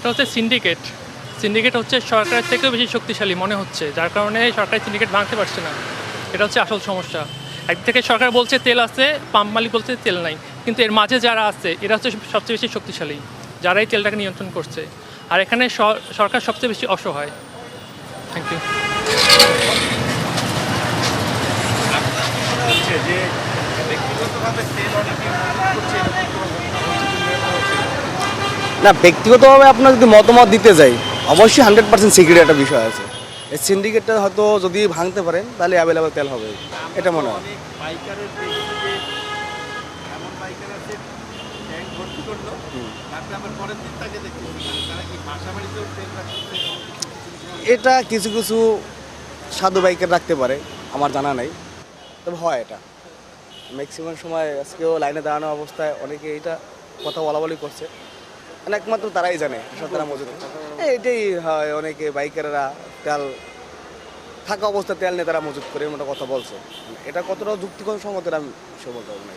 একটা হচ্ছে syndicate. Syndicate হচ্ছে সরকারের থেকেও বেশি শক্তিশালী মনে হচ্ছে, যার কারণে সরকারি সিন্ডিকেট ভাঙতে পারছে না। এটা হচ্ছে আসল সমস্যা। এক থেকে সরকার বলছে তেল আছে, পাম্প মালিক বলছে তেল নাই, কিন্তু এর মাঝে যারা আছে এরা হচ্ছে সবচেয়ে বেশি শক্তিশালী, যারা এই তেলটাকে নিয়ন্ত্রণ করছে। আর এখানে সরকার সবচেয়ে বেশি অসহায়। Thank you. যে ব্যক্তিগতভাবে তেল অনেকে করছে, না, ব্যক্তিগতভাবে আপনার যদি মতামত দিতে যাই, অবশ্যই 100% সিক্রেট একটা বিষয় আছে। এই সিন্ডিকেটটা হয়তো যদি ভাঙতে পারেন তাহলে অ্যাভেলেবেল তেল হবে, এটা মনে হয়। অনেক বাইকারের দেখি যে এমন বাইকার আছে ট্যাঙ্ক ভর্তি করলো, তারপরে আবার পরের দিন তাকে দেখতেছি তারা কি বাসা বাড়িতেও তেল রাখছে। এটা কিছু কিছু সাধু বাইকের রাখতে পারে, আমার জানা নাই, তবে হয় এটা ম্যাক্সিমাম সময়। আজকেও লাইনে দাঁড়ানো অবস্থায় অনেকে এটা কথা বলাবলি করছে, মানে একমাত্র তারাই জানে আসলে তারা মজুদ। এটাই হয়, অনেকে বাইকাররা তেল থাকা অবস্থায় তেল নিয়ে তারা মজুদ করে এমন একটা কথা বলছে। এটা কতটা যুক্তিসঙ্গত আমি সে বলতে পারবো না।